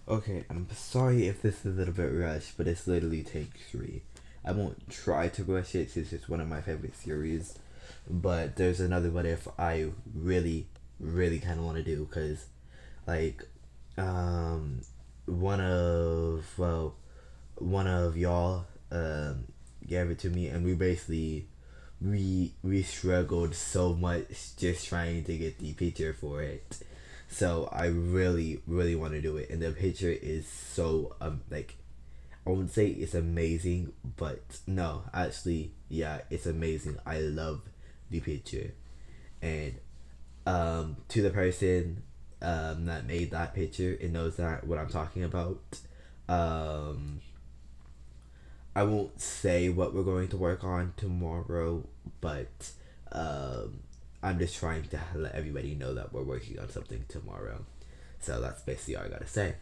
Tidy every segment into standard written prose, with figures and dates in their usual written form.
Okay, I'm sorry if this is a little bit rushed, but it's literally take three. I won't try to rush it since it's one of my favorite series, but there's another what if I really, really kind of want to do because, like, um, one of well, one of y'all gave it to me, and we basically we struggled so much just trying to get the picture for it. So I really really want to do it, and the picture is so like I wouldn't say it's amazing, but no, actually, yeah, it's amazing. I love the picture, and to the person that made that picture and knows that what I'm talking about. Um, I won't say what we're going to work on tomorrow, but um, I'm just trying to let everybody know that we're working on something tomorrow. So that's basically all I gotta say.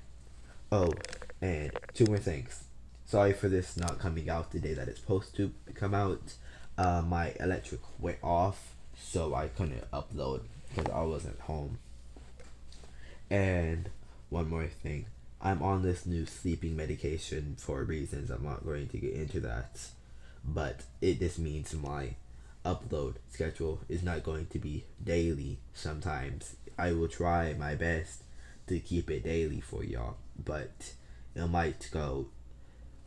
Oh, and two more things. Sorry for this not coming out the day that it's supposed to come out. My electric went off, so I couldn't upload because I wasn't home. And one more thing. I'm on this new sleeping medication for reasons I'm not going to get into that. But it just means my upload schedule is not going to be daily sometimes. I will try my best to keep it daily for y'all, but it might go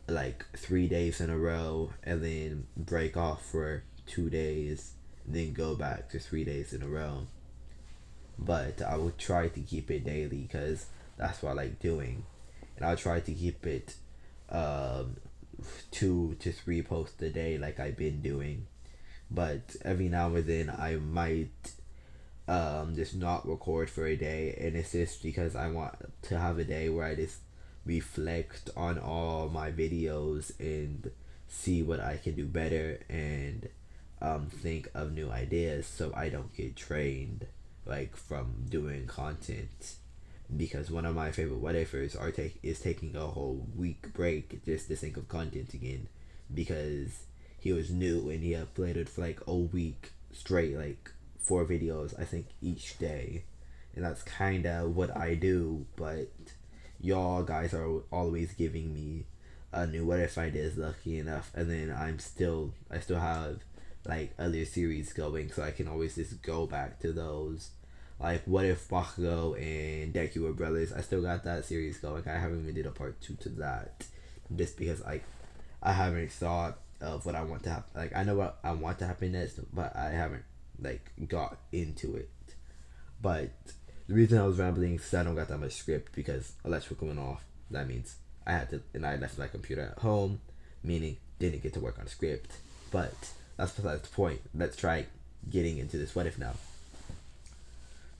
like 3 days in a row and then break off for 2 days, then go back to 3 days in a row. But I will try to keep it daily because that's what I like doing, and I'll try to keep it um, 2 to 3 posts a day like I've been doing. But every now and then I might just not record for a day, and it's just because I want to have a day where I just reflect on all my videos and see what I can do better and think of new ideas so I don't get trained like from doing content, because one of my favorite what ifers is taking a whole week break just to think of content again because he was new and he uploaded for like a week straight, like 4 videos I think each day, and that's kind of what I do. But y'all guys are always giving me a new what if ideas, lucky enough, and then I still have like other series going, so I can always just go back to those. Like what if Bakugo and Deku were brothers? I still got that series going. I haven't even did a part two to that, just because I haven't thought of what I want to happen. Like I know what I want to happen next, but I haven't like got into it. But the reason I was rambling is I don't got that much script because electrical went off. That means I had to, and I left my computer at home, meaning didn't get to work on script. But that's besides the point. Let's try getting into this what if now.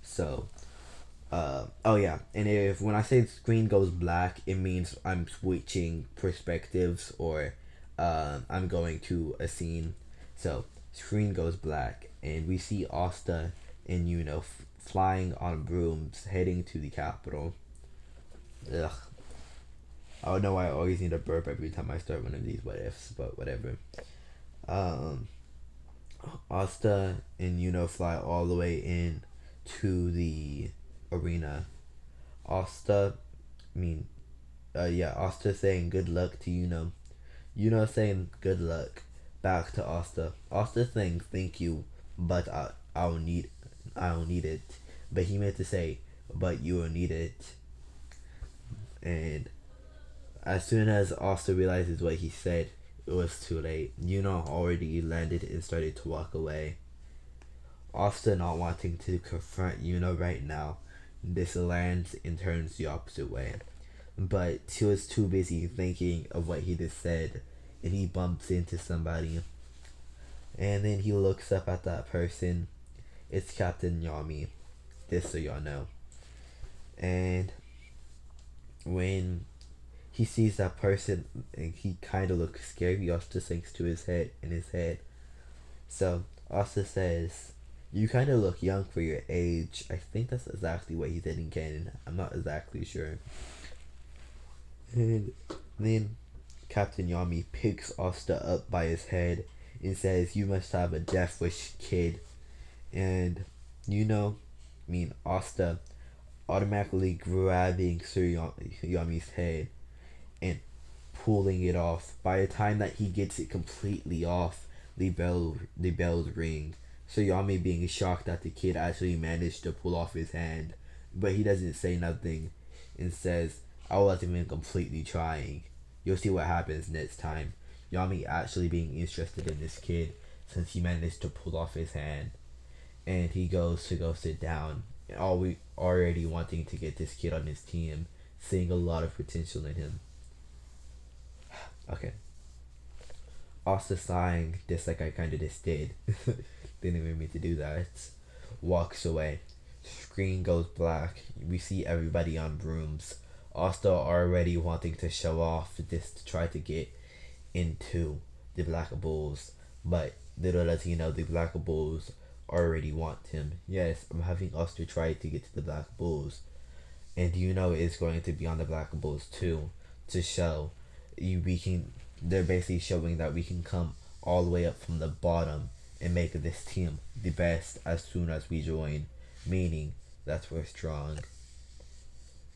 So, oh yeah, and if when I say the screen goes black, it means I'm switching perspectives or I'm going to a scene. So screen goes black, and we see Asta and flying on brooms heading to the capital. Ugh. I don't know why I always need a burp every time I start one of these what ifs, but whatever. Um, Asta and fly all the way in to the arena. Asta, I mean, yeah, Asta saying good luck to saying good luck back to Asta. Asta saying thank you, but I don't need it. But he meant to say, but you will need it. And as soon as Asta realizes what he said, it was too late. Already landed and started to walk away. Asta not wanting to confront right now, this lands and turns the opposite way. But she was too busy thinking of what he just said, and he bumps into somebody. And then he looks up at that person. It's Captain Yami, just so y'all know. And when he sees that person, and he kind of looks scared, he also thinks to his head. So Asta says, "You kind of look young for your age." I think that's exactly what he said in canon. I'm not exactly sure. And then Captain Yami picks Asta up by his head and says, "You must have a death wish, kid." And I mean, Asta automatically grabbing Suryami's head and pulling it off. By the time that he gets it completely off, the bells ring. Suryami being shocked that the kid actually managed to pull off his hand, but he doesn't say nothing and says, "I wasn't even completely trying. You'll see what happens next time." Yami actually being interested in this kid since he managed to pull off his hand, and he goes to go sit down. Already wanting to get this kid on his team, seeing a lot of potential in him. Okay. Asta sighing, just like I kind of just did. Didn't even mean to do that. Walks away. Screen goes black. We see everybody on brooms. Asta already wanting to show off just to try to get into the Black Bulls. But little does he know the Black Bulls already want him. Yes, I'm having Asta try to get to the Black Bulls. And it's going to be on the Black Bulls too, to show we can. They're basically showing that we can come all the way up from the bottom and make this team the best as soon as we join, meaning that we're strong.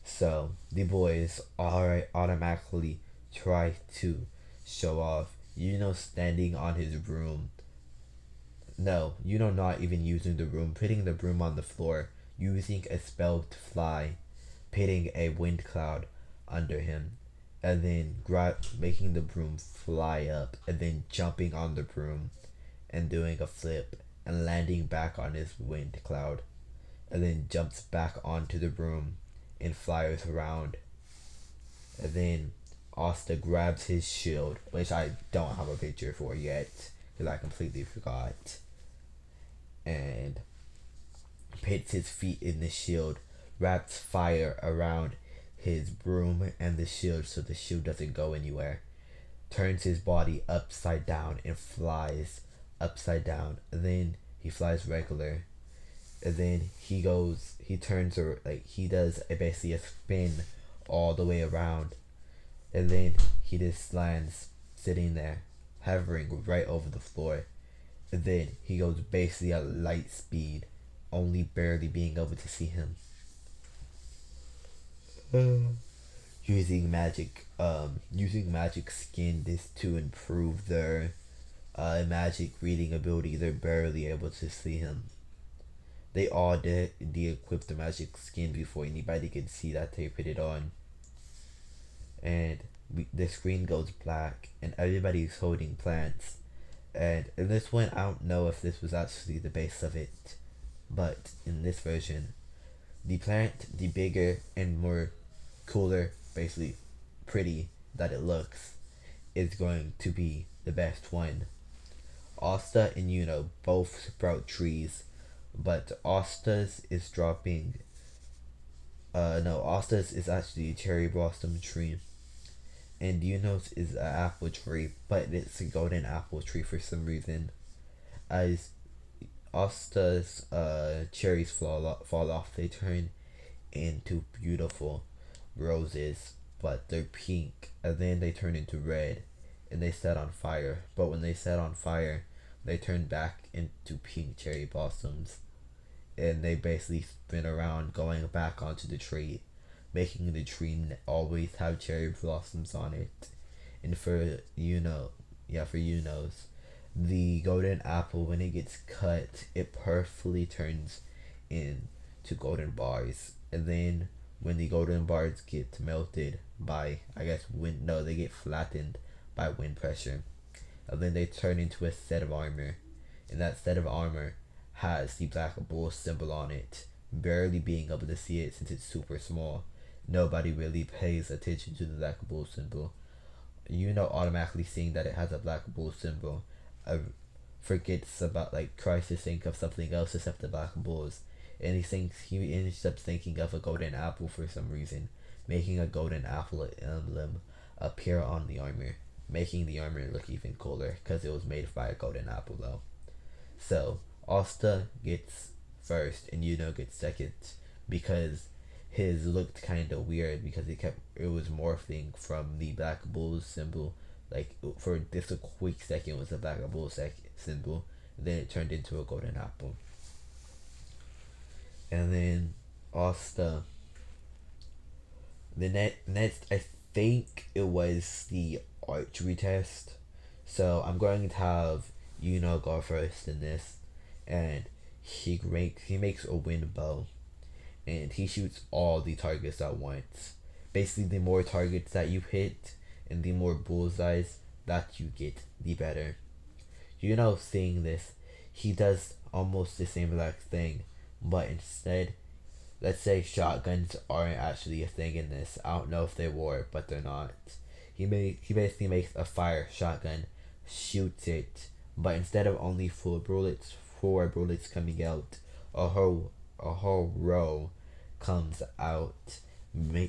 So the boys automatically try to show off. Standing on his broom. No, not even using the broom, putting the broom on the floor, using a spell to fly, pitting a wind cloud under him, and then making the broom fly up, and then jumping on the broom and doing a flip and landing back on his wind cloud, and then jumps back onto the broom and flies around. And then Asta grabs his shield, which I don't have a picture for yet because I completely forgot, and puts his feet in the shield, wraps fire around his broom and the shield so the shield doesn't go anywhere, turns his body upside down and flies upside down. And then he flies regular, and then he turns, or he does basically a spin all the way around, and then he just lands sitting there, hovering right over the floor. And then he goes basically at light speed, only barely being able to see him. Using magic skin this to improve their magic reading ability. They're barely able to see him. They all de-equip the magic skin before anybody can see that they put it on. And the screen goes black, and everybody's holding plants. And in this one, I don't know if this was actually the base of it, but in this version, the plant, the bigger and more cooler, basically pretty that it looks, is going to be the best one. Asta and both sprout trees, but Asta's is dropping. No, Asta's is actually a cherry blossom tree, and Yuno's is an apple tree, but it's a golden apple tree for some reason. As Asta's cherries fall off, they turn into beautiful roses, but they're pink, and then they turn into red, and they set on fire. But when they set on fire, they turn back into pink cherry blossoms, and they basically spin around, going back onto the tree, making the tree always have cherry blossoms on it. And for Yuno's, the golden apple, when it gets cut, it perfectly turns into golden bars. And then when the golden bars get melted by, wind, no, they get flattened by wind pressure. And then they turn into a set of armor. And that set of armor has the Black Bull symbol on it, barely being able to see it since it's super small. Nobody really pays attention to the Black Bull symbol. Automatically seeing that it has a Black Bull symbol, forgets about, tries to think of something else except the Black Bulls. And he ends up thinking of a golden apple for some reason, making a golden apple emblem appear on the armor, making the armor look even cooler because it was made by a golden apple though. So Asta gets first and gets second, because his looked kind of weird because it was morphing from the Black Bull symbol. For just a quick second it was a Black Bull symbol, then it turned into a golden apple. And then Asta Next, I think it was the archery test. So I'm going to have go first in this, and he makes a wind bow, and he shoots all the targets at once. Basically, the more targets that you hit, and the more bullseyes that you get, the better. Seeing this, he does almost the same exact thing, but instead, let's say shotguns aren't actually a thing in this. I don't know if they were, but they're not. He basically makes a fire shotgun, shoots it, but instead of only four bullets coming out, a whole row comes out,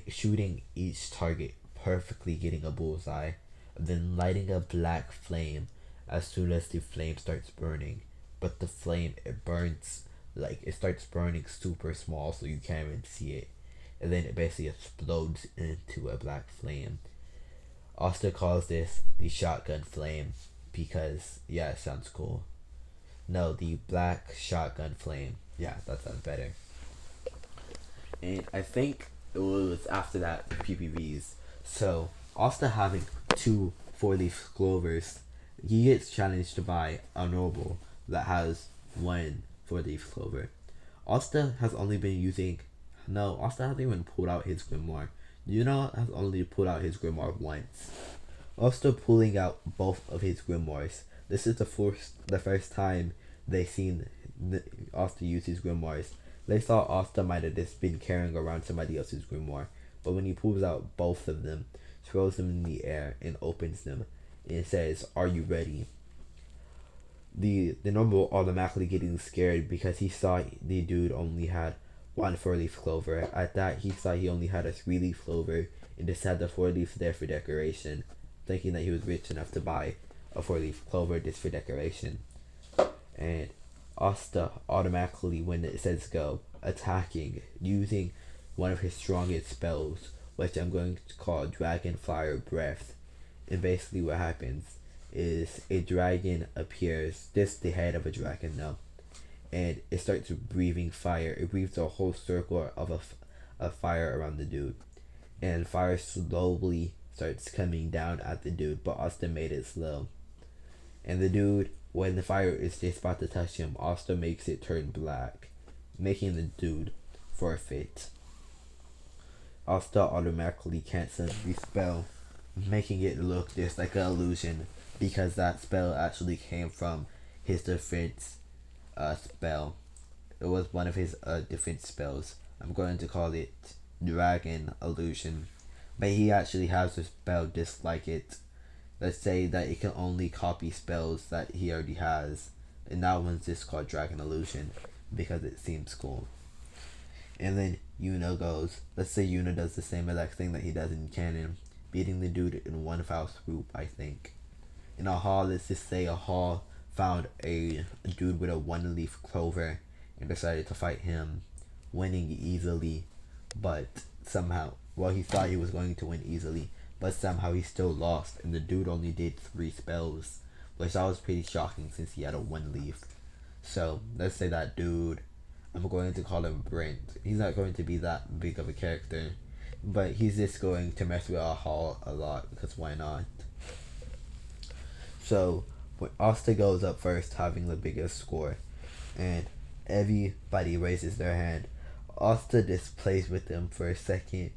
shooting each target perfectly, getting a bullseye, then lighting a black flame as soon as the flame starts burning. But the flame, it burns, like it starts burning super small so you can't even see it, and then it basically explodes into a black flame. Asta calls this the shotgun flame because, yeah, it sounds cool. No, the black shotgun flame. Yeah, that sounds better. And I think it was after that PPVs. So Asta having two four-leaf clovers, he gets challenged by a noble that has one four-leaf clover. Asta has only been using. No, Asta hasn't even pulled out his grimoire. Has only pulled out his grimoire once. Asta pulling out both of his grimoires. This is the first time they seen Asta use his grimoires. They thought Asta might have just been carrying around somebody else's grimoire, but when he pulls out both of them, throws them in the air and opens them, and says, "Are you ready?" The noble automatically getting scared because he saw the dude only had one four-leaf clover. At that, he saw he only had a three-leaf clover and just had the four-leaf there for decoration, thinking that he was rich enough to buy a four-leaf clover just for decoration. And Asta automatically, when it says go, attacking using one of his strongest spells, which I'm going to call Dragon Fire Breath. And basically what happens is a dragon appears, just the head of a dragon now, and it starts breathing fire. It breathes a whole circle of fire around the dude, and fire slowly starts coming down at the dude, but Asta made it slow. And the dude, when the fire is just about to touch him, Asta makes it turn black, making the dude forfeit. Asta automatically cancels the spell, making it look just like an illusion, because that spell actually came from his defense spell. It was one of his defense spells. I'm going to call it Dragon Illusion. But he actually has a spell just like it. Let's say that it can only copy spells that he already has. And that one's just called Dragon Illusion because it seems cool. And then Yuna goes. Let's say Yuna does the same exact thing that he does in canon, beating the dude in one foul swoop, I think. In a hall, let's just say a hall found a dude with a one-leaf clover and decided to fight him, winning easily, but somehow, well, he thought he was going to win easily, but somehow he still lost, and the dude only did 3 spells, which that was pretty shocking since he had a one leaf. So let's say that dude, I'm going to call him Brent. He's not going to be that big of a character, but he's just going to mess with our hall a lot because why not? So when Asta goes up first, having the biggest score, and everybody raises their hand, Asta just plays with them for a second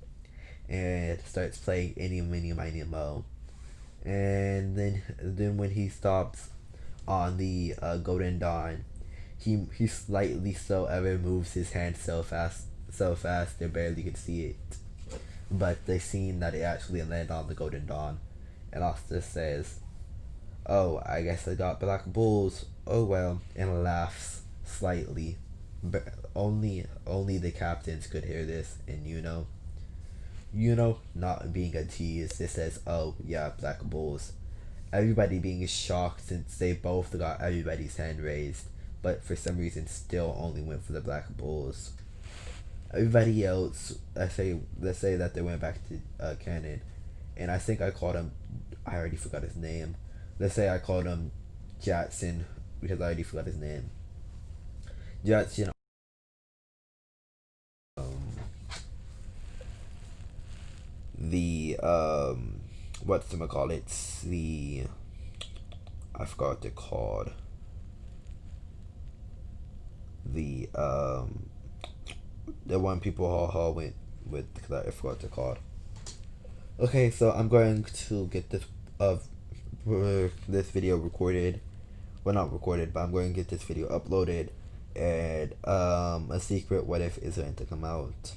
and starts playing any mini miny mo. And then when he stops on the Golden Dawn, he slightly so ever moves his hand so fast they barely could see it. But they seen that it actually landed on the Golden Dawn, and Asta says, "Oh, I guess I got black bulls. Oh well," and laughs slightly. But only the captains could hear this, and not being a tease, it says, "Oh yeah, black bulls." Everybody being shocked since they both got everybody's hand raised, but for some reason still only went for the black bulls. Everybody else, let's say that they went back to canon, and I think I called him. I already forgot his name. Let's say I called him Jackson because I already forgot his name. Jackson. Um, the what's the I forgot what they're called. The one people all went with, I forgot what they're called. Okay, so I'm going to get this video recorded. Well, not recorded, but I'm going to get this video uploaded, and a secret what if is going to come out.